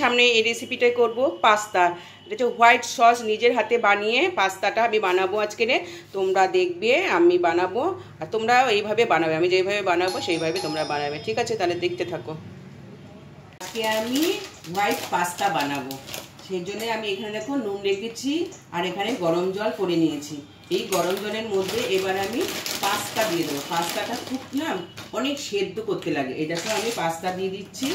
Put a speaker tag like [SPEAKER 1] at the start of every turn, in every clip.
[SPEAKER 1] সামনে এই রেসিপিটাই করব পাস্তা। এটা হচ্ছে হোয়াইট সস, নিজের হাতে বানিয়ে পাস্তাটা আমি বানাবো আজকে। তোমরা দেখবে আমি বানাবো আর তোমরা এইভাবে বানাবে, আমি যেইভাবে বানাবো সেইভাবে তোমরা বানাবে। ঠিক আছে, তাহলে দেখতে থাকো। আজকে আমি হোয়াইট পাস্তা বানাবো, সেই জন্য আমি এখানে দেখো নুন রেখেছি আর এখানে গরম জল করে নিয়েছি। এই গরম জলের মধ্যে এবার আমি পাস্তা দিয়ে দেবো। পাস্তাটা খুব না অনেক সেদ্ধ করতে লাগে, এই দেখো আমি পাস্তা দিয়ে দিচ্ছি।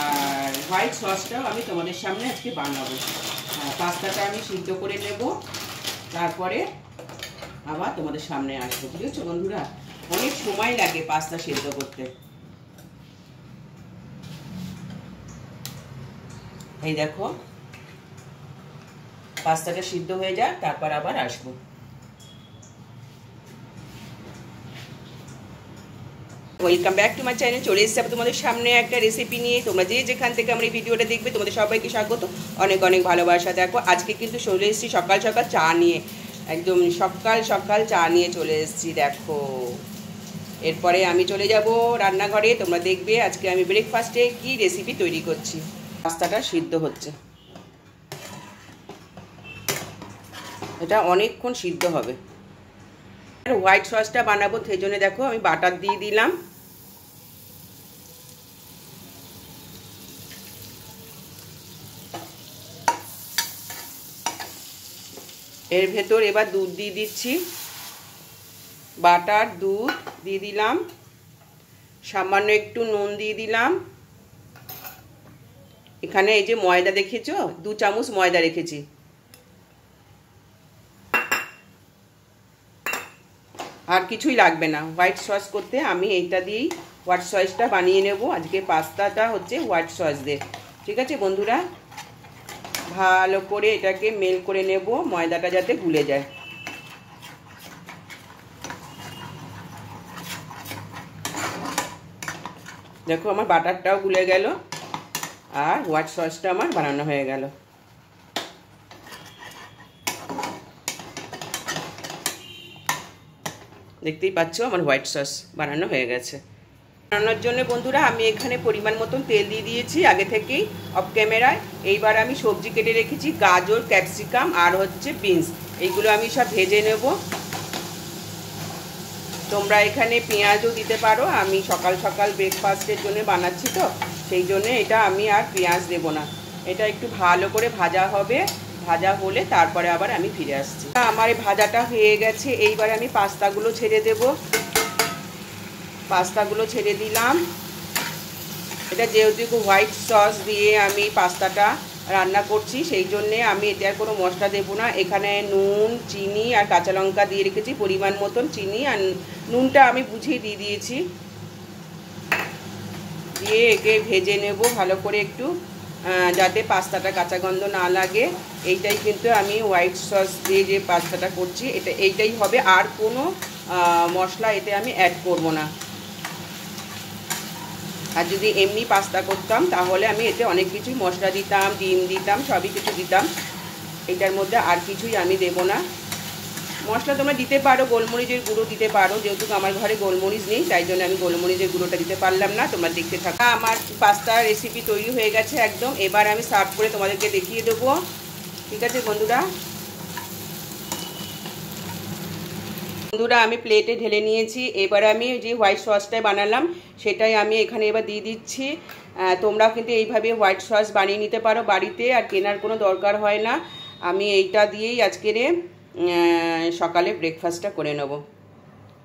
[SPEAKER 1] আর হোয়াইট সসটাও আমি তোমাদের সামনে আজকে বানাবো। পাস্তাটা আমি সিদ্ধ করে নেব, তারপরে আবার তোমাদের সামনে আসবো। বুঝেছো বন্ধুরা, অনেক সময় লাগে পাস্তা সেদ্ধ করতে। এই দেখো পাস্তাটা সিদ্ধ হয়ে যায়, তারপর আবার আসবো। Welcome back to my channel. চলে এসেছি তোমাদের সামনে একটা রেসিপি নিয়ে। তোমরা যে যেখান থেকে আমার এই ভিডিওটা দেখবে তোমাদের সবাইকে স্বাগত, অনেক অনেক ভালোবাসা। দেখো আজকে কিন্তু চলে এসেছি সকাল সকাল চা নিয়ে, একদম সকাল সকাল চা নিয়ে চলে এসেছি। দেখো এরপরে আমি চলে যাব রান্নাঘরে, তোমরা দেখবে আজকে আমি ব্রেকফাস্টে কি রেসিপি তৈরি করছি। পাস্তাটা সিদ্ধ হচ্ছে, এটা অনেকক্ষণ সিদ্ধ হবে। হোয়াইট সসটা বানাবো, সেই জন্য দেখো আমি বাটার দিয়ে দিলাম। এর ভেতর এবার দুধ দিয়ে দিচ্ছি, বাটার দুধ দিয়ে দিলাম, সামান্য একটু নুন দিয়ে দিলাম। এখানে এই যে ময়দা দেখেছো, 2 চামচ ময়দা রেখেছি। আর কিছুই লাগবে না হোয়াইট সস করতে, আমি এইটা দিয়েই হোয়াইট সসটা বানিয়ে নেব। আজকে পাস্তাটা হচ্ছে হোয়াইট সস দিয়ে। ঠিক আছে বন্ধুরা, ভালো করে এটাকে মেল করে নেব, ময়দাটা যাতে গুলে যায়। দেখো আমার বাটারটাও গুলে গেল আর হোয়াইট সসটা আমার বানানো হয়ে গেল। দেখতেই পাচ্ছ আমার হোয়াইট সস বানানো হয়ে গেছে। বানানোর জন্য বন্ধুরা আমি এখানে পরিমাণ মতন তেল দিয়ে দিয়েছি আগে থেকেই অফ ক্যামেরায়। এইবার আমি সবজি কেটে রেখেছি, গাজর, ক্যাপসিকাম আর হচ্ছে বিনস, এইগুলো আমি সব ভেজে নেব। তোমরা এখানে পেঁয়াজও দিতে পারো, আমি সকাল সকাল ব্রেকফাস্টের জন্য বানাচ্ছি তো সেই জন্য এটা আমি আর পেঁয়াজ দেব না। এটা একটু ভালো করে ভাজা হবে, ভাজা হলে তারপরে আবার আমি ফিরে আসছি। আমার এই ভাজাটা হয়ে গেছে, এইবার আমি পাস্তাগুলো ছেড়ে দেব। পাস্তাগুলো ছেড়ে দিলাম। এটা যেহেতু হোয়াইট সস দিয়ে আমি পাস্তাটা রান্না করছি সেই জন্যে আমি এটা আর কোনো মশলা দেবো না। এখানে নুন, চিনি আর কাঁচা লঙ্কা দিয়ে রেখেছি পরিমাণ মতন। চিনি আর নুনটা আমি বুঝিয়ে দিয়ে দিয়েছি। দিয়ে একে ভেজে নেব ভালো করে একটু, যাতে পাস্তাটা কাঁচা গন্ধ না লাগে। এইটাই কিন্তু আমি হোয়াইট সস দিয়ে যে পাস্তাটা করছি এইটাই হবে, আর কোনো মশলা এতে আমি অ্যাড করব না। আর যদি এমনি পাস্তা করতাম তাহলে আমি এতে অনেক কিছুই মশলা দিতাম, ডিম দিতাম, সবই কিছু দিতাম। এটার মধ্যে আর কিছুই আমি দেব না। মশলা তোমরা দিতে পারো, গোলমরিচের গুঁড়ো দিতে পারো, যেহেতু আমার ঘরে গোলমরিচ নেই তাই জন্য আমি গোলমরিচের গুঁড়োটা দিতে পারলাম না। তোমরা দেখতে থাকো। আমার পাস্তা রেসিপি তৈরি হয়ে গেছে একদম। এবার আমি সার্ভ করে তোমাদেরকে দেখিয়ে দেবো। ঠিক আছে বন্ধুরা, আমি প্লেটে ঢেলে নিয়েছি। এবার আমি যে হোয়াইট সসটা বানালাম সেটাই আমি এখানে এবার দিয়ে দিচ্ছি। তোমরা কিন্তু এইভাবে হোয়াইট সস বানিয়ে নিতে পারো বাড়িতে, আর কেনার কোনো দরকার হয় না। আমি এইটা দিয়েই আজকের সকালে ব্রেকফাস্টটা করে নেব।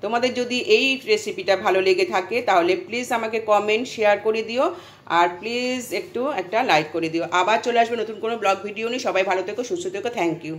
[SPEAKER 1] তোমাদের যদি এই রেসিপিটা ভালো লেগে থাকে তাহলে প্লিজ আমাকে কমেন্ট শেয়ার করে দিও, আর প্লিজ একটা লাইক করে দিও। আবার চলে আসবে নতুন কোনো ব্লগ ভিডিও নিয়ে। সবাই ভালো থেকো, সুস্থ থেকো। Thank you.